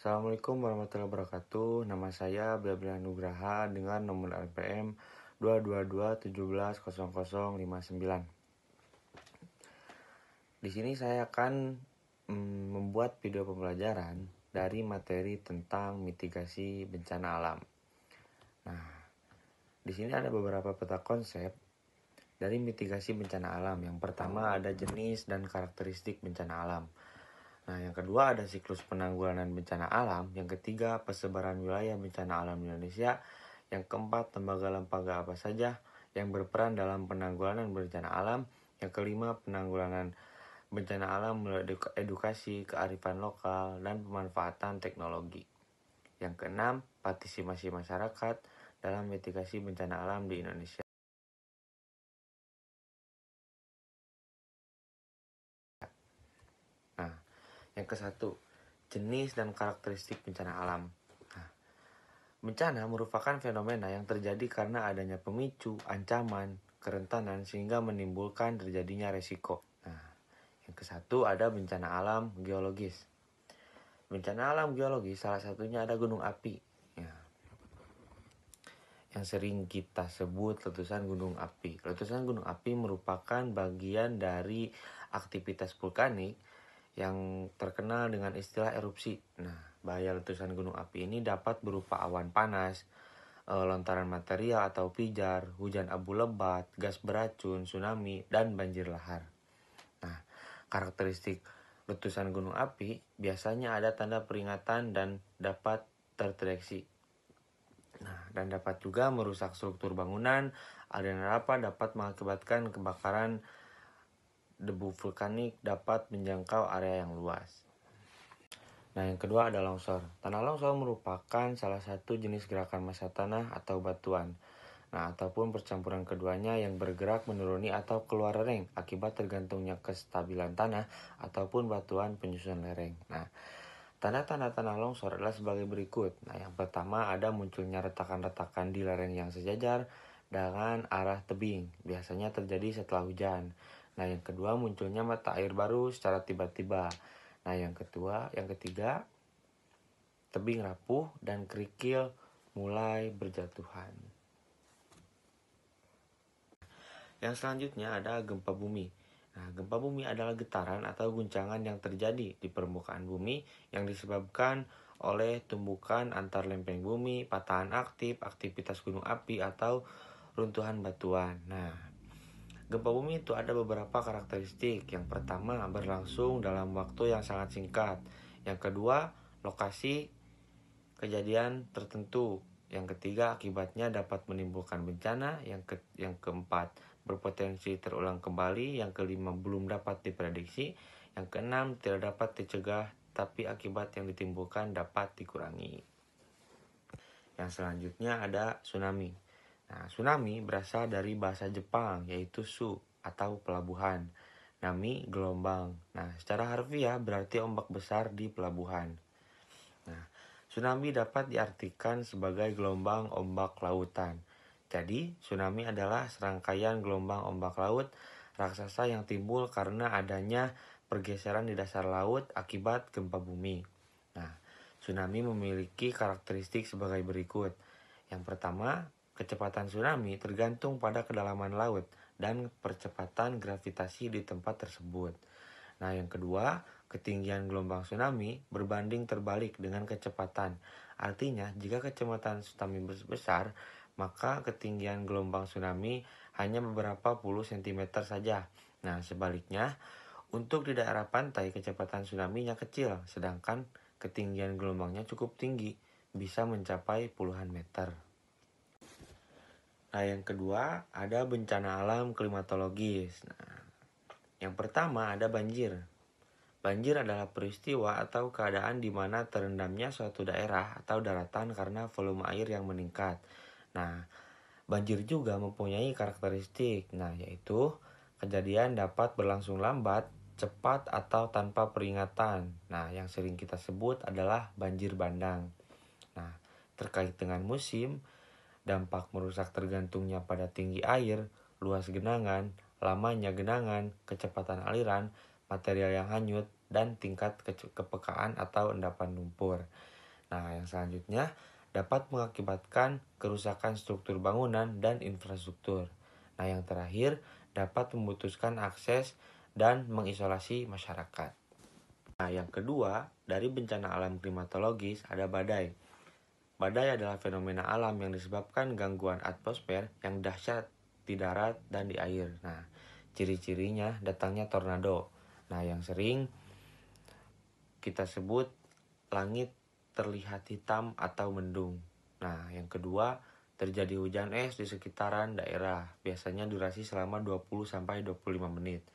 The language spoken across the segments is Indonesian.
Assalamualaikum warahmatullahi wabarakatuh. Nama saya Bilal Nugraha dengan nomor LPM 222170059. Di sini saya akan membuat video pembelajaran dari materi tentang mitigasi bencana alam. Nah, di sini ada beberapa peta konsep dari mitigasi bencana alam. Yang pertama ada jenis dan karakteristik bencana alam. Nah, yang kedua ada siklus penanggulangan bencana alam. Yang ketiga, persebaran wilayah bencana alam di Indonesia. Yang keempat, lembaga-lembaga apa saja yang berperan dalam penanggulangan bencana alam. Yang kelima, penanggulangan bencana alam melalui edukasi, kearifan lokal, dan pemanfaatan teknologi. Yang keenam, partisipasi masyarakat dalam mitigasi bencana alam di Indonesia. Nah, yang kesatu, jenis dan karakteristik bencana alam. Nah, bencana merupakan fenomena yang terjadi karena adanya pemicu, ancaman, kerentanan sehingga menimbulkan terjadinya resiko. Nah, yang kesatu ada bencana alam geologis. Bencana alam geologis salah satunya ada gunung api. Ya, yang sering kita sebut letusan gunung api. Letusan gunung api merupakan bagian dari aktivitas vulkanik yang terkenal dengan istilah erupsi. Nah, bahaya letusan gunung api ini dapat berupa awan panas, lontaran material atau pijar, hujan abu lebat, gas beracun, tsunami, dan banjir lahar. Nah, karakteristik letusan gunung api biasanya ada tanda peringatan dan dapat terdeteksi. Nah, dan dapat juga merusak struktur bangunan. Aliran lava dapat mengakibatkan kebakaran. Debu vulkanik dapat menjangkau area yang luas. Nah, yang kedua ada longsor. Tanah longsor merupakan salah satu jenis gerakan massa tanah atau batuan. Nah, ataupun percampuran keduanya yang bergerak menuruni atau keluar lereng akibat tergantungnya kestabilan tanah ataupun batuan penyusun lereng. Nah, tanda-tanda tanah longsor adalah sebagai berikut. Nah, yang pertama ada munculnya retakan-retakan di lereng yang sejajar dengan arah tebing. Biasanya terjadi setelah hujan. Nah, yang kedua munculnya mata air baru secara tiba-tiba. Nah, yang ketiga, tebing rapuh dan kerikil mulai berjatuhan. Yang selanjutnya ada gempa bumi. Nah, gempa bumi adalah getaran atau guncangan yang terjadi di permukaan bumi yang disebabkan oleh tumbukan antar lempeng bumi, patahan aktif, aktivitas gunung api, atau runtuhan batuan. Nah, gempa bumi itu ada beberapa karakteristik. Yang pertama, berlangsung dalam waktu yang sangat singkat. Yang kedua, lokasi kejadian tertentu. Yang ketiga, akibatnya dapat menimbulkan bencana. Yang keempat, berpotensi terulang kembali. Yang kelima, belum dapat diprediksi. Yang keenam, tidak dapat dicegah, tapi akibat yang ditimbulkan dapat dikurangi. Yang selanjutnya ada tsunami. Nah, tsunami berasal dari bahasa Jepang, yaitu su atau pelabuhan. Nami, gelombang. Nah, secara harfiah berarti ombak besar di pelabuhan. Nah, tsunami dapat diartikan sebagai gelombang ombak lautan. Jadi, tsunami adalah serangkaian gelombang ombak laut raksasa yang timbul karena adanya pergeseran di dasar laut akibat gempa bumi. Nah, tsunami memiliki karakteristik sebagai berikut. Yang pertama, kecepatan tsunami tergantung pada kedalaman laut dan percepatan gravitasi di tempat tersebut. Nah, yang kedua, ketinggian gelombang tsunami berbanding terbalik dengan kecepatan. Artinya, jika kecepatan tsunami besar, maka ketinggian gelombang tsunami hanya beberapa puluh cm saja. Nah, sebaliknya, untuk di daerah pantai kecepatan tsunami-nya kecil, sedangkan ketinggian gelombangnya cukup tinggi, bisa mencapai puluhan meter. Nah, yang kedua ada bencana alam klimatologis. Nah, yang pertama ada banjir. Banjir adalah peristiwa atau keadaan di mana terendamnya suatu daerah atau daratan karena volume air yang meningkat. Nah, banjir juga mempunyai karakteristik, yaitu kejadian dapat berlangsung lambat, cepat, atau tanpa peringatan. Nah, yang sering kita sebut adalah banjir bandang. Nah, terkait dengan musim, dampak merusak tergantungnya pada tinggi air, luas genangan, lamanya genangan, kecepatan aliran, material yang hanyut, dan tingkat kepekaan atau endapan lumpur. Nah, yang selanjutnya dapat mengakibatkan kerusakan struktur bangunan dan infrastruktur. Nah, yang terakhir dapat memutuskan akses dan mengisolasi masyarakat. Nah, yang kedua, dari bencana alam klimatologis ada badai. Badai adalah fenomena alam yang disebabkan gangguan atmosfer yang dahsyat di darat dan di air. Nah, ciri-cirinya datangnya tornado. Nah, yang sering kita sebut langit terlihat hitam atau mendung. Nah, yang kedua, terjadi hujan es di sekitaran daerah, biasanya durasi selama 20-25 menit.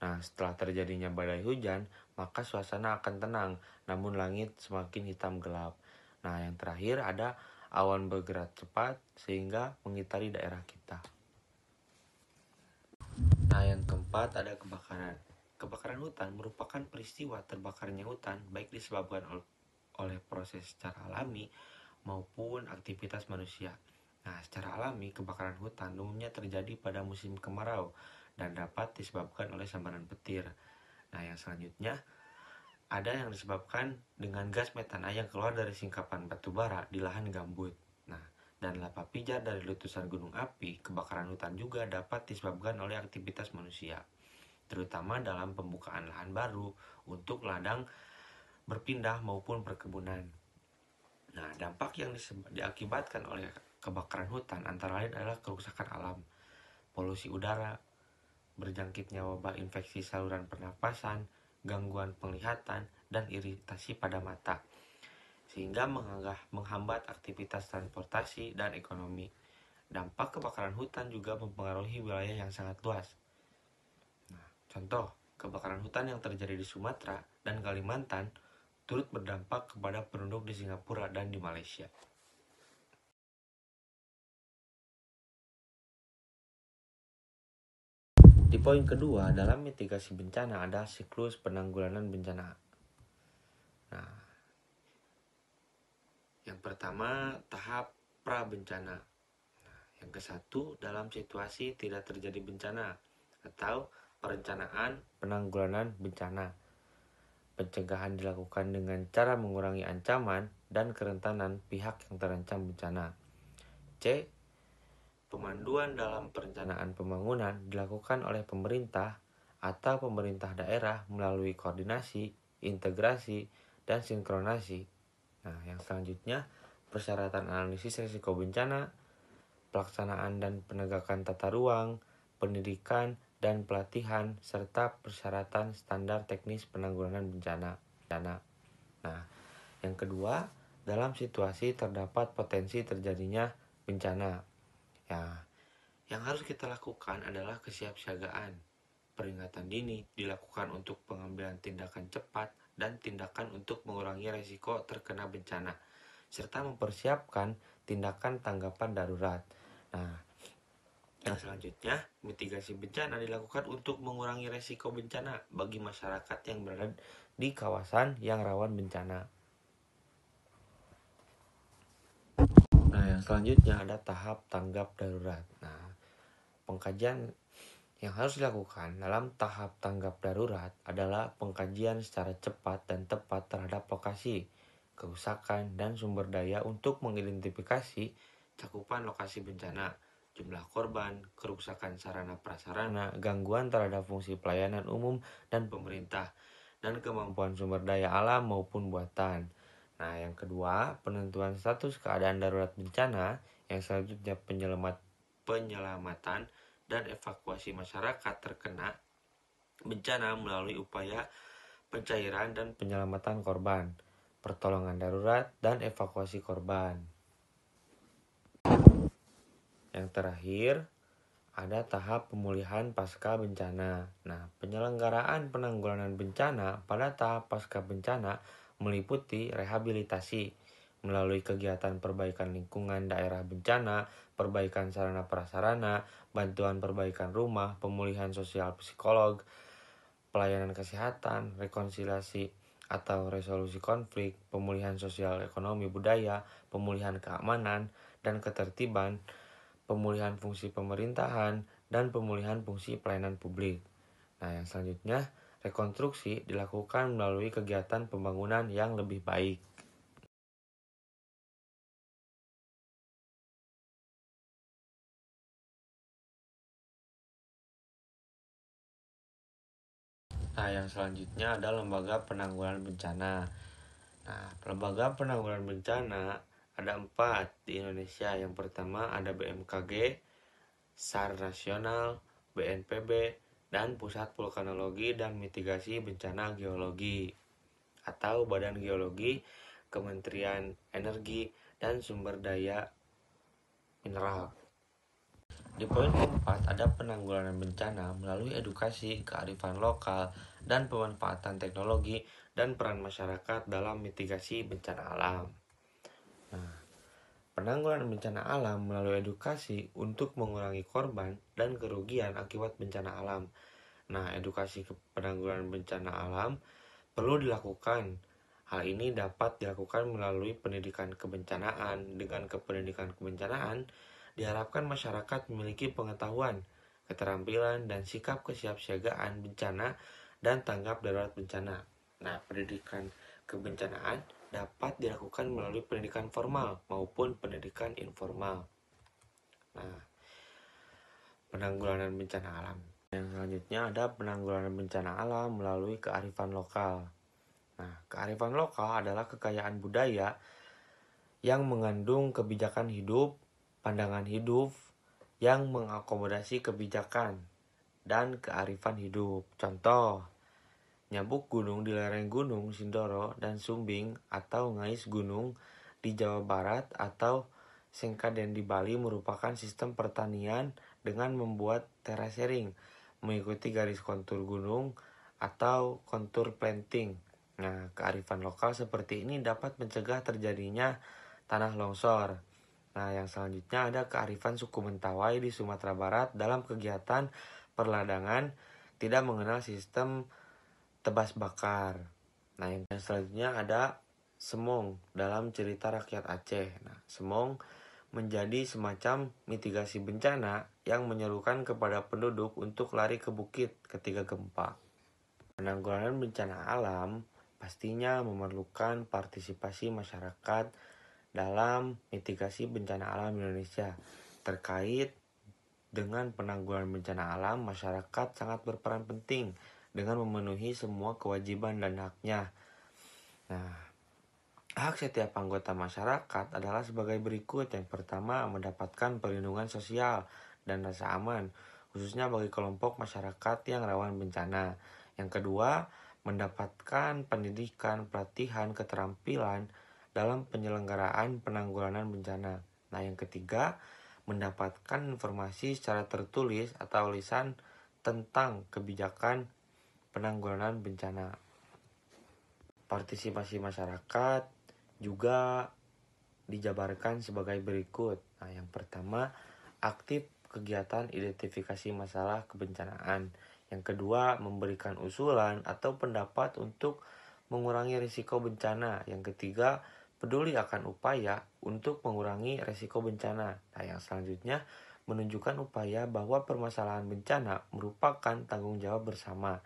Nah, setelah terjadinya badai hujan, maka suasana akan tenang, namun langit semakin hitam gelap. Nah, yang terakhir ada awan bergerak cepat sehingga mengitari daerah kita. Nah, yang keempat ada kebakaran. Kebakaran hutan merupakan peristiwa terbakarnya hutan baik disebabkan oleh proses secara alami maupun aktivitas manusia. Nah, secara alami kebakaran hutan umumnya terjadi pada musim kemarau dan dapat disebabkan oleh sambaran petir. Nah, yang selanjutnya ada yang disebabkan dengan gas metana yang keluar dari singkapan batu bara di lahan gambut. Nah, dan lava pijar dari letusan gunung api, kebakaran hutan juga dapat disebabkan oleh aktivitas manusia, terutama dalam pembukaan lahan baru untuk ladang berpindah maupun perkebunan. Nah, dampak yang diakibatkan oleh kebakaran hutan antara lain adalah kerusakan alam, polusi udara, berjangkitnya wabah infeksi saluran pernapasan, gangguan penglihatan, dan iritasi pada mata, sehingga menghambat aktivitas transportasi dan ekonomi. Dampak kebakaran hutan juga mempengaruhi wilayah yang sangat luas. Nah, contoh, kebakaran hutan yang terjadi di Sumatera dan Kalimantan turut berdampak kepada penduduk di Singapura dan di Malaysia. Di poin kedua, dalam mitigasi bencana ada siklus penanggulangan bencana. Nah, yang pertama, tahap pra-bencana. Yang ke-1, dalam situasi tidak terjadi bencana atau perencanaan penanggulangan bencana. Pencegahan dilakukan dengan cara mengurangi ancaman dan kerentanan pihak yang terancam bencana. C. Pemanduan dalam perencanaan pembangunan dilakukan oleh pemerintah atau pemerintah daerah melalui koordinasi, integrasi, dan sinkronasi. Nah, yang selanjutnya, persyaratan analisis risiko bencana, pelaksanaan dan penegakan tata ruang, pendidikan, dan pelatihan, serta persyaratan standar teknis penanggulangan bencana. Nah, yang kedua, dalam situasi terdapat potensi terjadinya bencana. Ya, yang harus kita lakukan adalah kesiapsiagaan. Peringatan dini dilakukan untuk pengambilan tindakan cepat dan tindakan untuk mengurangi risiko terkena bencana, serta mempersiapkan tindakan tanggapan darurat. Nah, yang selanjutnya, mitigasi bencana dilakukan untuk mengurangi risiko bencana bagi masyarakat yang berada di kawasan yang rawan bencana. Nah, yang selanjutnya ada tahap tanggap darurat. Nah, pengkajian yang harus dilakukan dalam tahap tanggap darurat adalah pengkajian secara cepat dan tepat terhadap lokasi, kerusakan, dan sumber daya untuk mengidentifikasi cakupan lokasi bencana, jumlah korban, kerusakan sarana prasarana, gangguan terhadap fungsi pelayanan umum dan pemerintah, dan kemampuan sumber daya alam maupun buatan. Nah, yang kedua, penentuan status keadaan darurat bencana, yang selanjutnya penyelamatan dan evakuasi masyarakat terkena bencana melalui upaya pencairan dan penyelamatan korban, pertolongan darurat, dan evakuasi korban. Yang terakhir, ada tahap pemulihan pasca bencana. Nah, penyelenggaraan penanggulangan bencana pada tahap pasca bencana meliputi rehabilitasi melalui kegiatan perbaikan lingkungan daerah bencana, perbaikan sarana prasarana, bantuan perbaikan rumah, pemulihan sosial psikolog, pelayanan kesehatan, rekonsiliasi atau resolusi konflik, pemulihan sosial ekonomi budaya, pemulihan keamanan dan ketertiban, pemulihan fungsi pemerintahan, dan pemulihan fungsi pelayanan publik. Nah, yang selanjutnya, rekonstruksi dilakukan melalui kegiatan pembangunan yang lebih baik. Nah, yang selanjutnya ada Lembaga Penanggulangan Bencana. Nah, Lembaga Penanggulangan Bencana ada 4 di Indonesia. Yang pertama ada BMKG, SAR Nasional, BNPB, dan Pusat Vulkanologi dan Mitigasi Bencana Geologi atau Badan Geologi, Kementerian Energi dan Sumber Daya Mineral. Di poin keempat ada penanggulangan bencana melalui edukasi, kearifan lokal, dan pemanfaatan teknologi dan peran masyarakat dalam mitigasi bencana alam. Nah, penanggulangan bencana alam melalui edukasi untuk mengurangi korban dan kerugian akibat bencana alam. Nah, edukasi penanggulangan bencana alam perlu dilakukan. Hal ini dapat dilakukan melalui pendidikan kebencanaan. Dengan pendidikan kebencanaan, diharapkan masyarakat memiliki pengetahuan, keterampilan, dan sikap kesiapsiagaan bencana dan tanggap darurat bencana. Nah, pendidikan kebencanaan dapat dilakukan melalui pendidikan formal maupun pendidikan informal. Nah, penanggulangan bencana alam. Yang selanjutnya ada penanggulangan bencana alam melalui kearifan lokal. Nah, kearifan lokal adalah kekayaan budaya yang mengandung kebijakan hidup, pandangan hidup yang mengakomodasi kebijakan dan kearifan hidup. Contoh, nyabuk gunung di lereng Gunung Sindoro dan Sumbing atau ngais gunung di Jawa Barat atau Sengkaden di Bali merupakan sistem pertanian dengan membuat terasering mengikuti garis kontur gunung atau kontur planting. Nah, kearifan lokal seperti ini dapat mencegah terjadinya tanah longsor. Nah, yang selanjutnya ada kearifan suku Mentawai di Sumatera Barat dalam kegiatan perladangan tidak mengenal sistem tebas bakar. Nah, yang selanjutnya ada semong dalam cerita rakyat Aceh. Nah, semong menjadi semacam mitigasi bencana yang menyerukan kepada penduduk untuk lari ke bukit ketika gempa. Penanggulangan bencana alam pastinya memerlukan partisipasi masyarakat dalam mitigasi bencana alam Indonesia. Terkait dengan penanggulangan bencana alam, masyarakat sangat berperan penting dengan memenuhi semua kewajiban dan haknya. Nah, hak setiap anggota masyarakat adalah sebagai berikut. Yang pertama, mendapatkan perlindungan sosial dan rasa aman, khususnya bagi kelompok masyarakat yang rawan bencana. Yang kedua, mendapatkan pendidikan, pelatihan, keterampilan dalam penyelenggaraan penanggulangan bencana. Nah, yang ketiga, mendapatkan informasi secara tertulis atau lisan tentang kebijakan penanggulangan bencana. Partisipasi masyarakat juga dijabarkan sebagai berikut. Nah, yang pertama, aktif kegiatan identifikasi masalah kebencanaan. Yang kedua, memberikan usulan atau pendapat untuk mengurangi risiko bencana. Yang ketiga, peduli akan upaya untuk mengurangi risiko bencana. Nah, yang selanjutnya, menunjukkan upaya bahwa permasalahan bencana merupakan tanggung jawab bersama.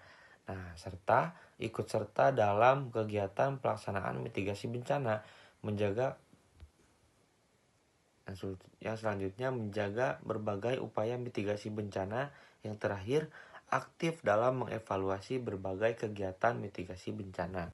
Nah, serta ikut serta dalam kegiatan pelaksanaan mitigasi bencana, yang selanjutnya menjaga berbagai upaya mitigasi bencana. Yang terakhir, aktif dalam mengevaluasi berbagai kegiatan mitigasi bencana.